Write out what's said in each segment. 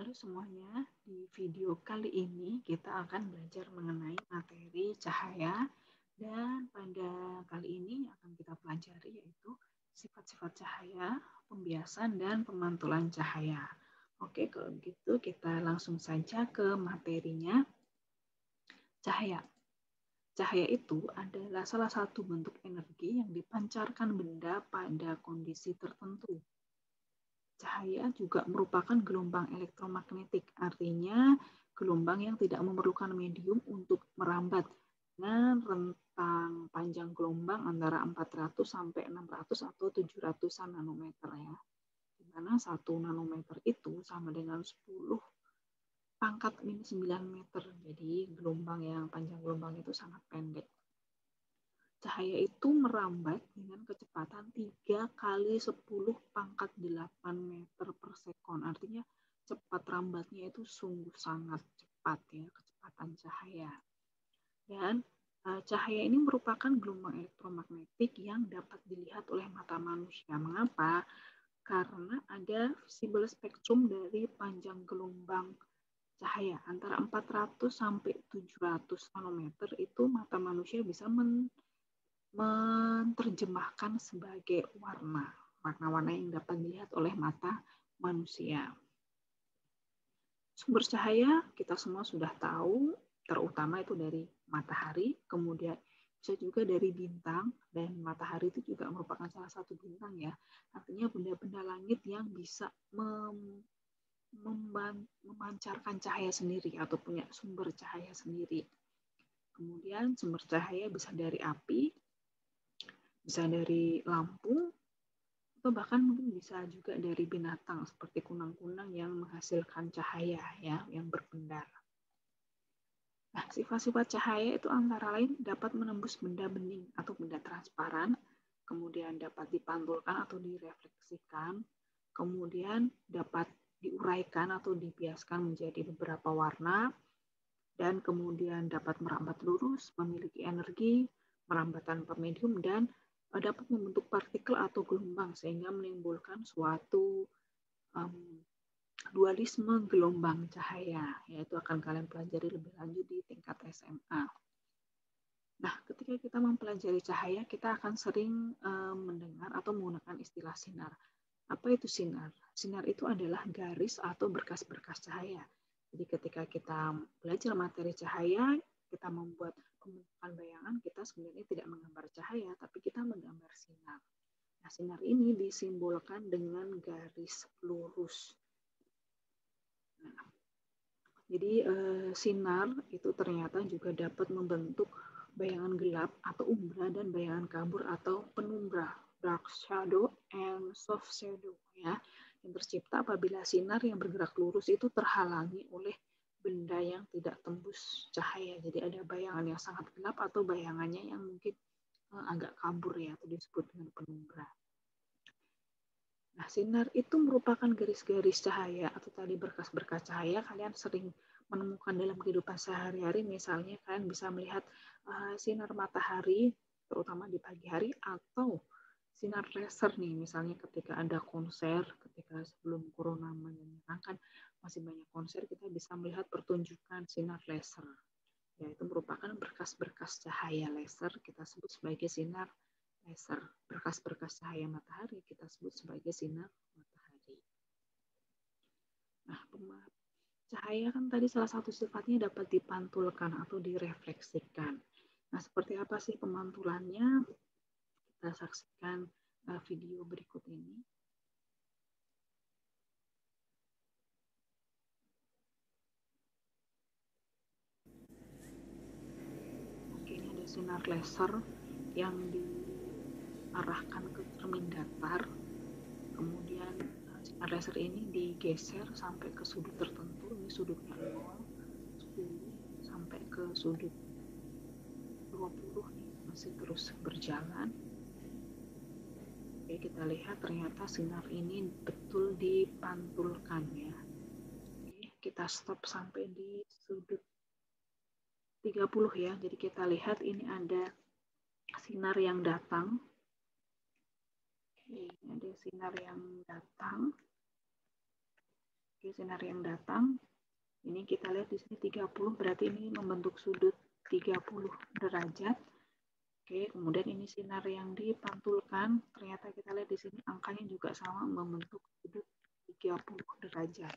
Halo semuanya, di video kali ini kita akan belajar mengenai materi cahaya dan pada kali ini yang akan kita pelajari yaitu sifat-sifat cahaya, pembiasan, dan pemantulan cahaya. Oke, kalau begitu kita langsung saja ke materinya. Cahaya. Cahaya itu adalah salah satu bentuk energi yang dipancarkan benda pada kondisi tertentu. Cahaya juga merupakan gelombang elektromagnetik, artinya gelombang yang tidak memerlukan medium untuk merambat dengan rentang panjang gelombang antara 400 sampai 600 atau 700 nanometer ya. Di mana 1 nanometer itu sama dengan 10 pangkat minus 9 meter. Jadi panjang gelombang itu sangat pendek. Cahaya itu merambat dengan kecepatan 3 kali 10 pangkat 8 meter per sekon. Artinya cepat rambatnya itu sungguh sangat cepat ya, kecepatan cahaya. Dan cahaya ini merupakan gelombang elektromagnetik yang dapat dilihat oleh mata manusia. Mengapa? Karena ada visible spektrum dari panjang gelombang cahaya antara 400 sampai 700 nanometer itu mata manusia bisa menerjemahkan sebagai warna-warna yang dapat dilihat oleh mata manusia. Sumber cahaya kita semua sudah tahu, terutama itu dari matahari, kemudian bisa juga dari bintang, dan matahari itu juga merupakan salah satu bintang ya. Artinya benda-benda langit yang bisa memancarkan cahaya sendiri atau punya sumber cahaya sendiri. Kemudian sumber cahaya bisa dari api, bisa dari lampu, atau bahkan mungkin bisa juga dari binatang seperti kunang-kunang yang menghasilkan cahaya ya, yang berpendar. Nah, sifat-sifat cahaya itu antara lain dapat menembus benda bening atau benda transparan, kemudian dapat dipantulkan atau direfleksikan, kemudian dapat diuraikan atau dibiaskan menjadi beberapa warna, dan kemudian dapat merambat lurus, memiliki energi, merambat tanpa medium, dan dapat membentuk partikel atau gelombang sehingga menimbulkan suatu dualisme gelombang cahaya, yaitu akan kalian pelajari lebih lanjut di tingkat SMA. Nah, ketika kita mempelajari cahaya, kita akan sering mendengar atau menggunakan istilah sinar. Apa itu sinar? Sinar itu adalah garis atau berkas-berkas cahaya. Jadi ketika kita belajar materi cahaya, kita membuat pembentukan bayangan, kita sebenarnya tidak menggambar cahaya, tapi kita menggambar sinar. Nah, sinar ini disimbolkan dengan garis lurus. Nah, jadi sinar itu ternyata juga dapat membentuk bayangan gelap atau umbra dan bayangan kabur atau penumbra, dark shadow and soft shadow ya, yang tercipta apabila sinar yang bergerak lurus itu terhalangi oleh benda yang tidak tembus cahaya. Jadi ada bayangan yang sangat gelap atau bayangannya yang mungkin agak kabur ya, atau disebut dengan penumbra. Nah, sinar itu merupakan garis-garis cahaya atau tadi berkas-berkas cahaya. Kalian sering menemukan dalam kehidupan sehari-hari, misalnya kalian bisa melihat sinar matahari terutama di pagi hari, atau sinar laser nih, misalnya ketika ada konser, ketika sebelum corona menyerangkan masih banyak konser, kita bisa melihat pertunjukan sinar laser, yaitu merupakan berkas-berkas cahaya laser, kita sebut sebagai sinar laser. Berkas-berkas cahaya matahari kita sebut sebagai sinar matahari. Nah, cahaya kan tadi salah satu sifatnya dapat dipantulkan atau direfleksikan. Nah, seperti apa sih pemantulannya? Kita saksikan video berikut ini. Oke, ini ada sinar laser yang diarahkan ke cermin datar. Kemudian sinar laser ini digeser sampai ke sudut tertentu. Ini sudutnya 0, 10, sampai ke sudut 20 nih, masih terus berjalan. Oke, kita lihat ternyata sinar ini betul dipantulkan ya. Oke, kita stop sampai di sudut 30 ya. Jadi kita lihat ini ada sinar yang datang. Oke, ini ada sinar yang datang. Oke, sinar yang datang, ini kita lihat di sini 30, berarti ini membentuk sudut 30 derajat. Oke, kemudian ini sinar yang dipantulkan, ternyata kita lihat di sini angkanya juga sama membentuk sudut 30 derajat.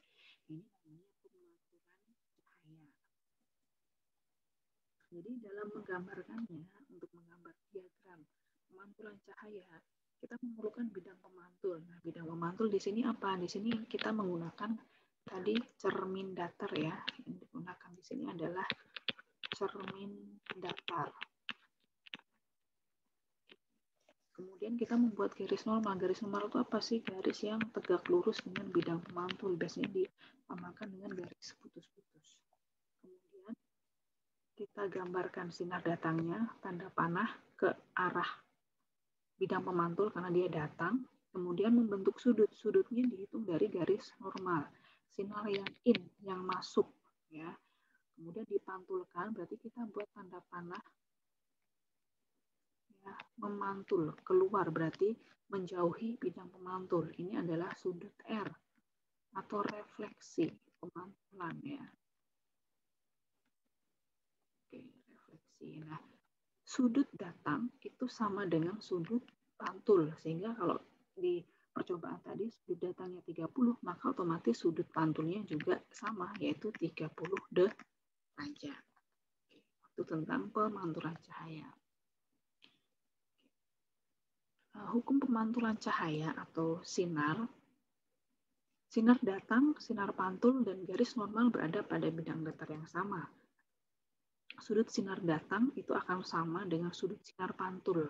Ini namanya pemantauan cahaya. Jadi dalam menggambarkannya, untuk menggambar diagram pemantulan cahaya, kita memerlukan bidang pemantul. Nah, bidang pemantul di sini apa? Di sini kita menggunakan tadi cermin datar ya. Yang digunakan di sini adalah cermin datar. Kemudian kita membuat garis normal. Garis normal itu apa sih? Garis yang tegak lurus dengan bidang pemantul. Biasanya disamakan dengan garis putus-putus. Kemudian kita gambarkan sinar datangnya, tanda panah ke arah bidang pemantul karena dia datang. Kemudian membentuk sudut. Sudutnya dihitung dari garis normal. Sinar yang in, yang masuk. Ya. Kemudian dipantulkan, berarti kita buat tanda panah memantul keluar, berarti menjauhi bidang pemantul. Ini adalah sudut R atau refleksi pemantulan ya. Oke, refleksi. Nah, sudut datang itu sama dengan sudut pantul, sehingga kalau di percobaan tadi sudut datangnya 30, maka otomatis sudut pantulnya juga sama, yaitu 30 derajat. Itu tentang pemantulan cahaya. Hukum pemantulan cahaya atau sinar. Sinar datang, sinar pantul, dan garis normal berada pada bidang datar yang sama. Sudut sinar datang itu akan sama dengan sudut sinar pantul.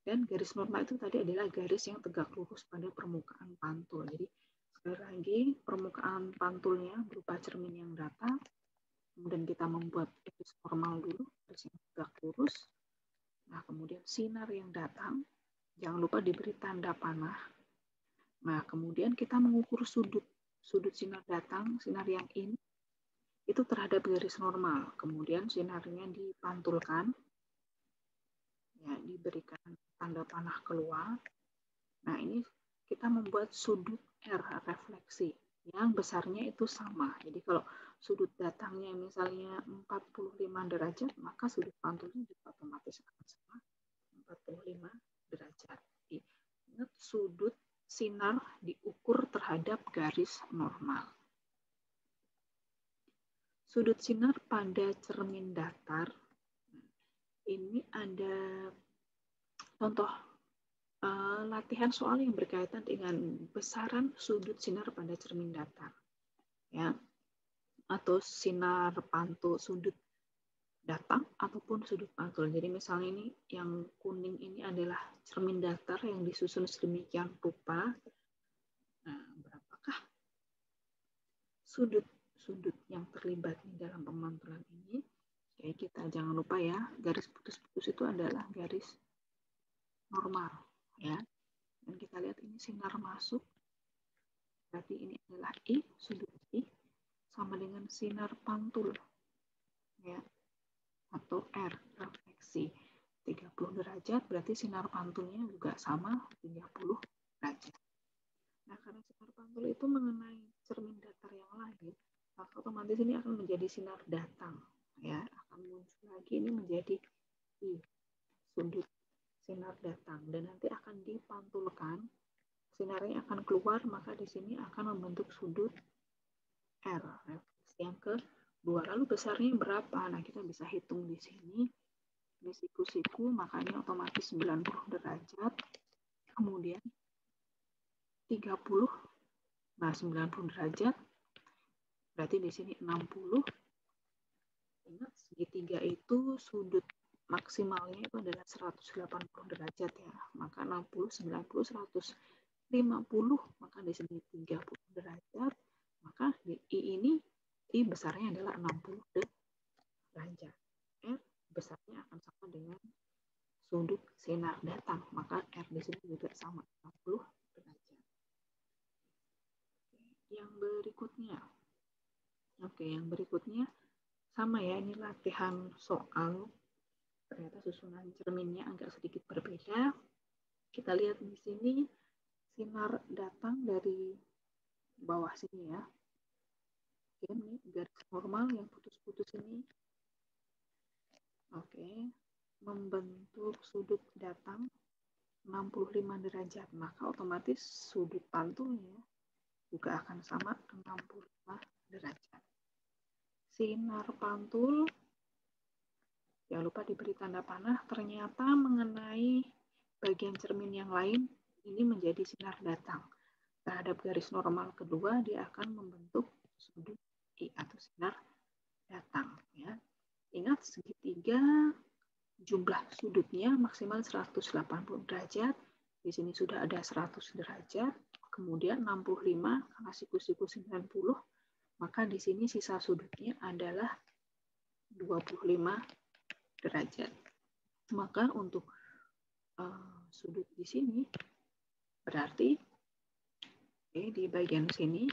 Dan garis normal itu tadi adalah garis yang tegak lurus pada permukaan pantul. Jadi sekali lagi permukaan pantulnya berupa cermin yang datar. Kemudian kita membuat garis normal dulu, garis yang tegak lurus. Nah, kemudian sinar yang datang. Jangan lupa diberi tanda panah. Nah, kemudian kita mengukur sudut sinar datang, sinar yang in, itu terhadap garis normal. Kemudian sinarnya dipantulkan, ya, diberikan tanda panah keluar. Nah, ini kita membuat sudut R, refleksi, yang besarnya itu sama. Jadi kalau sudut datangnya misalnya 45 derajat, maka sudut pantulnya juga otomatis akan sama 45 derajat. Ingat, sudut sinar diukur terhadap garis normal. Sudut sinar pada cermin datar. Ini ada contoh latihan soal yang berkaitan dengan besaran sudut sinar pada cermin datar. Ya. Atau sinar pantul sudut datang ataupun sudut pantul. Jadi misalnya ini yang kuning ini adalah cermin datar yang disusun sedemikian rupa. Nah, berapakah sudut yang terlibat di dalam pemantulan ini? Oke, kita jangan lupa ya, garis putus-putus itu adalah garis normal ya. Dan kita lihat ini sinar masuk. Berarti ini adalah I, sudut I sama dengan sinar pantul ya. Atau R, refleksi 30 derajat, berarti sinar pantulnya juga sama 30 derajat. Nah, karena sinar pantul itu mengenai cermin datar yang lain, maka otomatis ini akan menjadi sinar datang. Ya, akan muncul lagi ini menjadi I, sudut sinar datang. Dan nanti akan dipantulkan, sinarnya akan keluar, maka di sini akan membentuk sudut R, refleksi yang kedua. Lalu besarnya berapa? Nah, kita bisa hitung di sini. Ini siku-siku, makanya otomatis 90 derajat. Kemudian 30, nah 90 derajat. Berarti di sini 60. Ingat, segitiga itu sudut maksimalnya itu adalah 180 derajat ya. Maka 60, 90, 150, maka di sini 30 derajat. Maka di I ini, I besarnya adalah 60 derajat. R besarnya akan sama dengan sudut sinar datang, maka R di sini juga sama 60 derajat. Yang berikutnya sama ya, ini latihan soal. Ternyata susunan cerminnya agak sedikit berbeda. Kita lihat di sini sinar datang dari bawah sini ya. Ya, ini garis normal yang putus-putus ini. Oke, membentuk sudut datang 65 derajat, maka otomatis sudut pantulnya juga akan sama 65 derajat. Sinar pantul, jangan lupa diberi tanda panah, ternyata mengenai bagian cermin yang lain, ini menjadi sinar datang. Terhadap garis normal kedua, dia akan membentuk sudut I atau sinar datang. Ya. Ingat, segitiga jumlah sudutnya maksimal 180 derajat. Di sini sudah ada 100 derajat. Kemudian 65, karena siku-siku 90, maka di sini sisa sudutnya adalah 25 derajat. Maka untuk sudut di sini berarti di bagian sini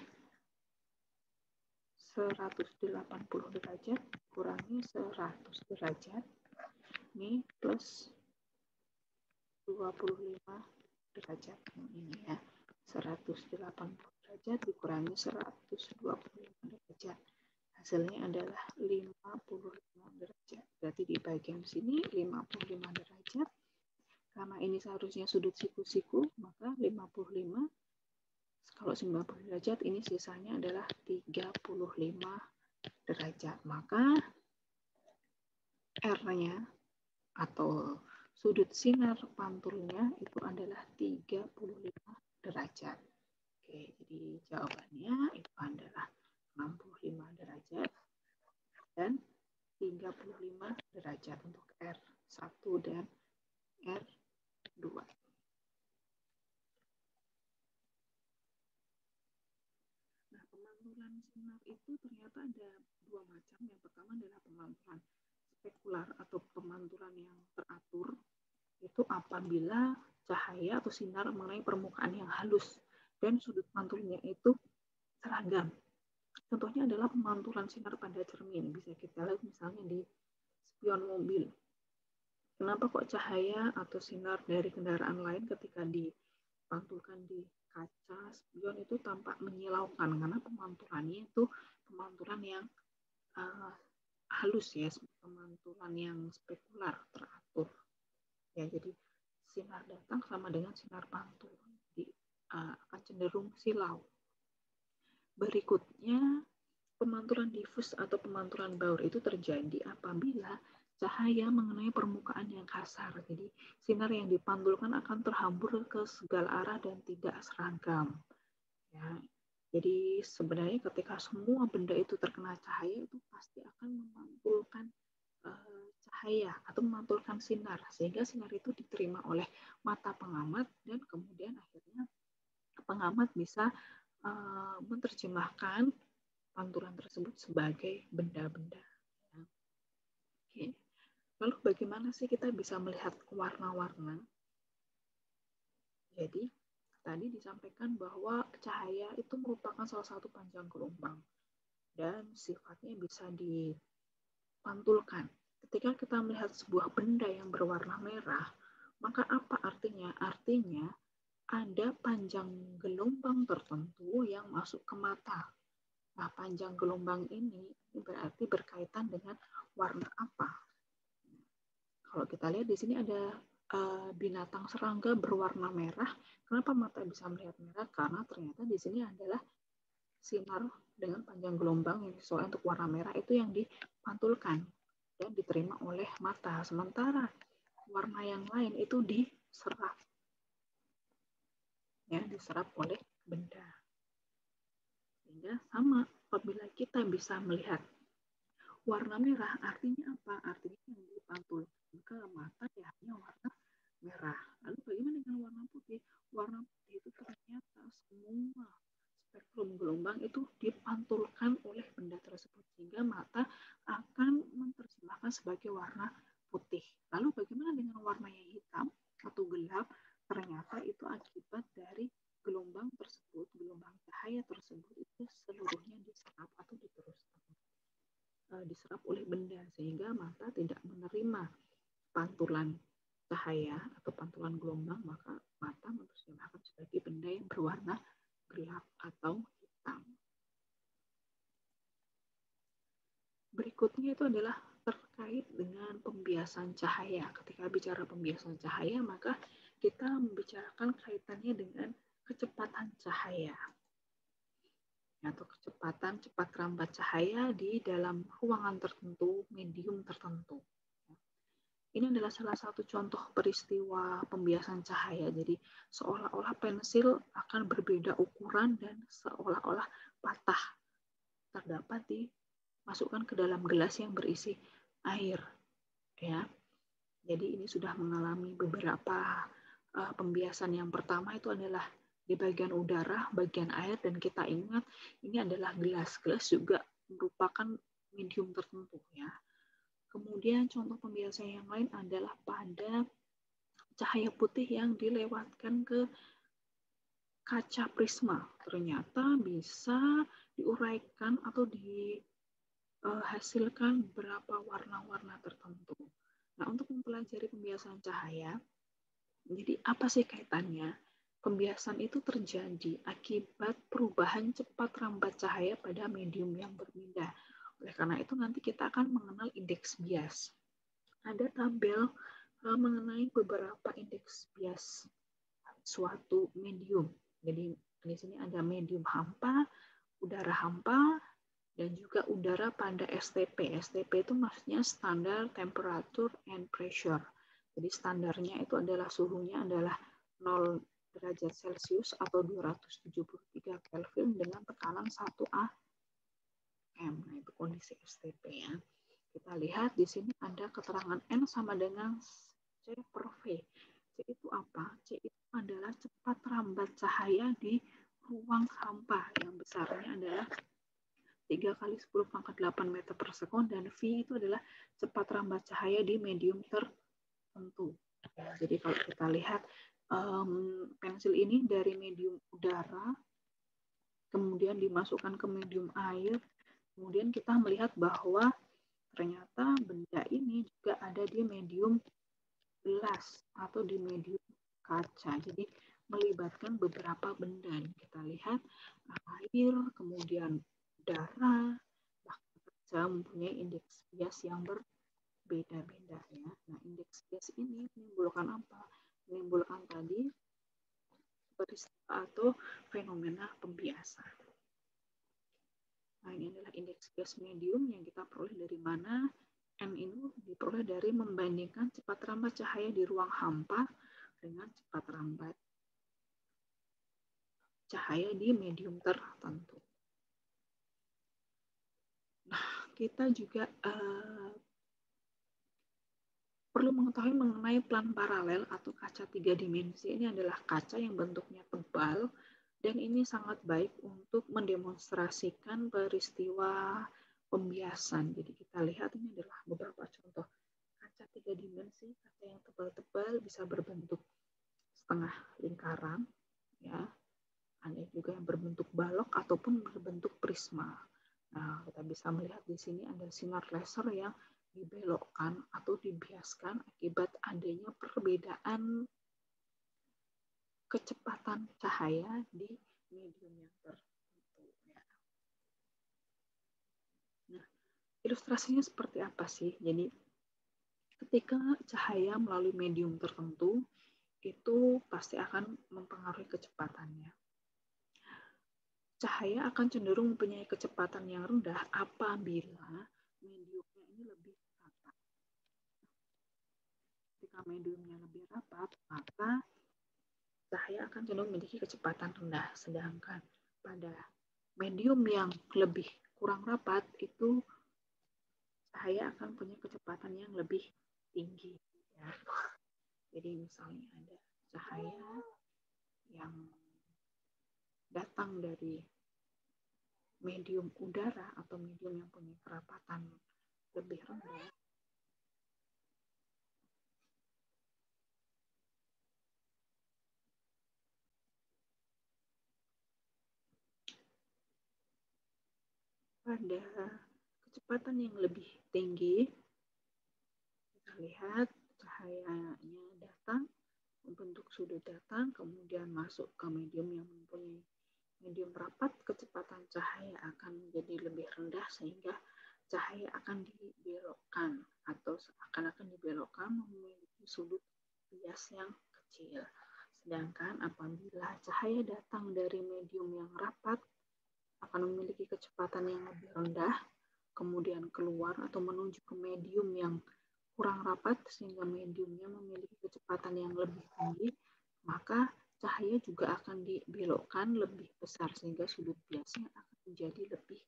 180 derajat kurangi 100 derajat. Ini plus 25 derajat. Ini ya. 180 derajat dikurangi 125 derajat. Hasilnya adalah 55 derajat. Berarti di bagian sini 55 derajat. Karena ini seharusnya sudut siku-siku, maka 55. Kalau 90 derajat, ini sisanya adalah 35 derajat. Maka R-nya atau sudut sinar pantulnya itu adalah 35 derajat. Oke, jadi jawabannya itu adalah 65 derajat dan 35 derajat untuk R1 dan R2. Nah, pemantulan sinar itu ternyata ada dua macam. Yang pertama adalah pemantulan spekular atau pemantulan yang teratur, itu apabila cahaya atau sinar mengenai permukaan yang halus dan sudut pantulnya itu seragam. Contohnya adalah pemantulan sinar pada cermin. Bisa kita lihat misalnya di spion mobil. Kenapa kok cahaya atau sinar dari kendaraan lain ketika dipantulkan di kaca spion itu tampak menyilaukan? Karena pemantulannya itu pemantulan yang halus ya, pemantulan yang spekular, teratur. Ya, jadi sinar datang sama dengan sinar pantul. Jadi akan cenderung silau. Berikutnya, pemantulan difus atau pemantulan baur itu terjadi apabila cahaya mengenai permukaan yang kasar. Jadi sinar yang dipantulkan akan terhambur ke segala arah dan tidak seragam. Ya, jadi sebenarnya ketika semua benda itu terkena cahaya itu pasti akan memantulkan cahaya atau memantulkan sinar sehingga sinar itu diterima oleh mata pengamat dan kemudian akhirnya pengamat bisa menerjemahkan pantulan tersebut sebagai benda-benda. Oke. Lalu bagaimana sih kita bisa melihat warna-warna? Jadi tadi disampaikan bahwa cahaya itu merupakan salah satu panjang gelombang dan sifatnya bisa dipantulkan. Ketika kita melihat sebuah benda yang berwarna merah, maka apa artinya? Artinya ada panjang gelombang tertentu yang masuk ke mata. Nah, panjang gelombang ini berarti berkaitan dengan warna apa? Kalau kita lihat di sini ada binatang serangga berwarna merah. Kenapa mata bisa melihat merah? Karena ternyata di sini adalah sinar dengan panjang gelombang yang sesuai untuk warna merah itu yang dipantulkan dan diterima oleh mata. Sementara warna yang lain itu diserap. Ya, diserap oleh benda. Sehingga sama apabila kita bisa melihat warna merah, artinya apa? Artinya yang dipantulkan ke mata ya hanya warna merah. Lalu bagaimana dengan warna putih? Warna putih itu ternyata semua spektrum gelombang itu dipantulkan oleh benda tersebut sehingga mata akan menerjemahkan sebagai warna putih. Lalu bagaimana dengan warna yang hitam atau gelap? Ternyata itu akibat dari gelombang tersebut, gelombang cahaya tersebut itu seluruhnya diserap atau diserap oleh benda sehingga mata tidak menerima pantulan cahaya atau pantulan gelombang, maka mata menerjemahkan sebagai benda yang berwarna gelap atau hitam. adalah terkait dengan pembiasan cahaya. Ketika bicara pembiasan cahaya, maka kita membicarakan kaitannya dengan kecepatan cahaya atau kecepatan cepat rambat cahaya di dalam ruangan tertentu, medium tertentu. Ini adalah salah satu contoh peristiwa pembiasan cahaya. Jadi seolah-olah pensil akan berbeda ukuran dan seolah-olah patah terdapat dimasukkan ke dalam gelas yang berisi air. Ya, jadi ini sudah mengalami beberapa pembiasan. Yang pertama itu adalah di bagian udara, bagian air, dan kita ingat ini adalah gelas. Gelas juga merupakan medium tertentu ya. Kemudian contoh pembiasan yang lain adalah pada cahaya putih yang dilewatkan ke kaca prisma. Ternyata bisa diuraikan atau dihasilkan beberapa warna-warna tertentu. Nah, untuk mempelajari pembiasan cahaya, jadi apa sih kaitannya? Pembiasan itu terjadi akibat perubahan cepat rambat cahaya pada medium yang berbeda. Oleh karena itu nanti kita akan mengenal indeks bias. Ada tabel mengenai beberapa indeks bias suatu medium. Jadi di sini ada medium hampa, udara hampa, dan juga udara pada STP. STP itu maksudnya standar temperature and pressure. Jadi standarnya itu adalah suhunya adalah 0 derajat Celcius atau 273 Kelvin dengan tekanan 1 atm. Nah, itu kondisi STP ya. Kita lihat di sini ada keterangan N sama dengan C per V. C itu apa? C itu adalah cepat rambat cahaya di ruang hampa yang besarnya adalah 3 kali 10 pangkat 8 meter per sekund, dan V itu adalah cepat rambat cahaya di medium tertentu. Jadi kalau kita lihat pensil ini dari medium udara, kemudian dimasukkan ke medium air, kemudian kita melihat bahwa ternyata benda ini juga ada di medium gelas atau di medium kaca. Jadi melibatkan beberapa benda. Kita lihat air, kemudian udara, bahkan kaca mempunyai indeks bias yang berbeda-beda ya. Nah, indeks bias ini menimbulkan apa? Menimbulkan tadi peristiwa atau fenomena pembiasan. Nah, ini adalah indeks bias medium yang kita peroleh dari mana? N ini diperoleh dari membandingkan cepat rambat cahaya di ruang hampa dengan cepat rambat cahaya di medium tertentu. Nah, kita juga perlu mengetahui mengenai plan paralel atau kaca 3 dimensi. Ini adalah kaca yang bentuknya tebal dan ini sangat baik untuk mendemonstrasikan peristiwa pembiasan. Jadi kita lihat ini adalah beberapa contoh kaca 3 dimensi, kaca yang tebal-tebal bisa berbentuk setengah lingkaran ya. Ada juga yang berbentuk balok ataupun berbentuk prisma. Nah, kita bisa melihat di sini ada sinar laser yang dibelokkan atau dibiaskan akibat adanya perbedaan kecepatan cahaya di medium yang tertentu. Ya. Nah, ilustrasinya seperti apa sih? Jadi, ketika cahaya melalui medium tertentu, itu pasti akan mempengaruhi kecepatannya. Cahaya akan cenderung mempunyai kecepatan yang rendah apabila mediumnya ini lebih rapat. Ketika mediumnya lebih rapat, maka cahaya akan cenderung memiliki kecepatan rendah. Sedangkan pada medium yang lebih kurang rapat, itu cahaya akan punya kecepatan yang lebih tinggi. Ya. Jadi misalnya ada cahaya yang datang dari medium udara atau medium yang punya kerapatan lebih rendah, pada kecepatan yang lebih tinggi, kita lihat cahayanya datang, membentuk sudut datang, kemudian masuk ke medium yang mempunyai medium rapat, kecepatan cahaya akan menjadi lebih rendah sehingga cahaya akan dibelokkan atau seakan-akan dibelokkan memiliki sudut bias yang kecil. Sedangkan apabila cahaya datang dari medium yang rapat akan memiliki kecepatan yang lebih rendah, kemudian keluar atau menuju ke medium yang kurang rapat sehingga mediumnya memiliki kecepatan yang lebih tinggi, maka cahaya juga akan dibelokkan lebih besar sehingga sudut biasnya akan menjadi lebih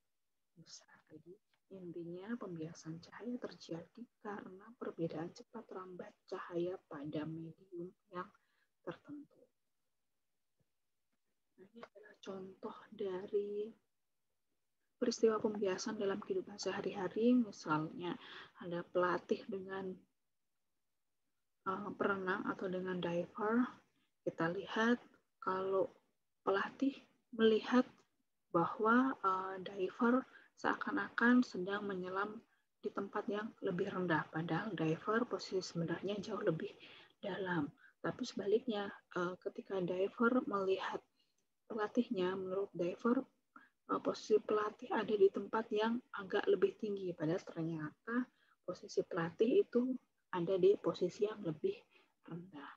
besar. Jadi intinya pembiasan cahaya terjadi karena perbedaan cepat lambat cahaya pada medium yang tertentu. Nah, ini adalah contoh dari peristiwa pembiasan dalam kehidupan sehari-hari. Misalnya ada pelatih dengan perenang atau dengan diver. Kita lihat kalau pelatih melihat bahwa diver seakan-akan sedang menyelam di tempat yang lebih rendah, padahal diver posisi sebenarnya jauh lebih dalam. Tapi sebaliknya, ketika diver melihat pelatihnya, menurut diver posisi pelatih ada di tempat yang agak lebih tinggi, padahal ternyata posisi pelatih itu ada di posisi yang lebih rendah.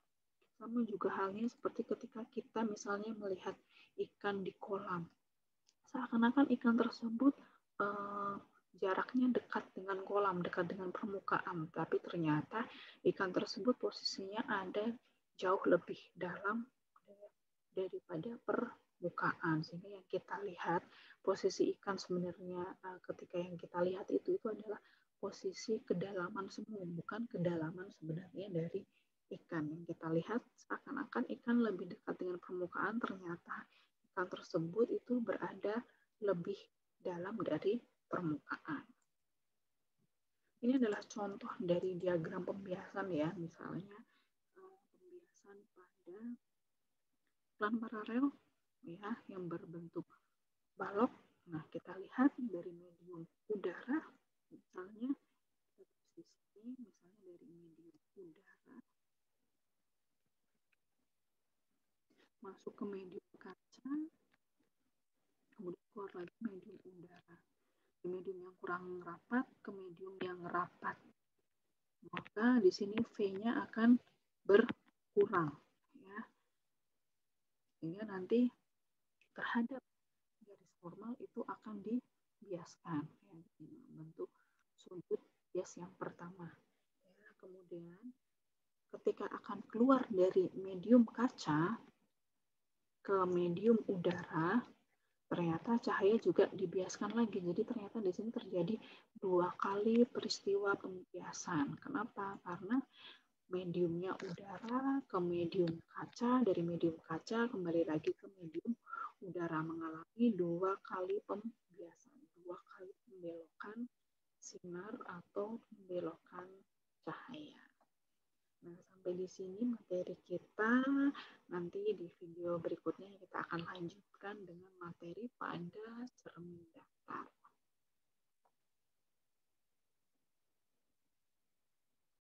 Sama juga halnya seperti ketika kita misalnya melihat ikan di kolam. Seakan-akan ikan tersebut jaraknya dekat dengan kolam, dekat dengan permukaan, tapi ternyata ikan tersebut posisinya ada jauh lebih dalam daripada permukaan, sehingga yang kita lihat posisi ikan sebenarnya ketika yang kita lihat itu adalah posisi kedalaman semua, bukan kedalaman sebenarnya dari ikan. Yang kita lihat seakan-akan ikan lebih dekat dengan permukaan, ternyata ikan tersebut itu berada lebih dalam dari permukaan. Ini adalah contoh dari diagram pembiasan ya, misalnya pembiasan pada plan paralel ya yang berbentuk balok. Nah, kita lihat dari medium udara, misalnya di sini, misalnya dari medium udara masuk ke medium kaca, kemudian keluar lagi medium udara. Di medium yang kurang rapat ke medium yang rapat. Maka di sini V-nya akan berkurang. Ya. Sehingga nanti terhadap garis formal itu akan dibiaskan. Ya, bentuk sudut bias yang pertama. Ya, kemudian ketika akan keluar dari medium kaca ke medium udara, ternyata cahaya juga dibiaskan lagi. Jadi ternyata di sini terjadi 2 kali peristiwa pembiasan. Kenapa? Karena mediumnya udara ke medium kaca, dari medium kaca kembali lagi ke medium udara, mengalami 2 kali pembiasan, 2 kali pembelokan sinar atau pembelokan cahaya. Nah, sampai di sini materi kita. Nanti di video berikutnya kita akan lanjutkan dengan materi pada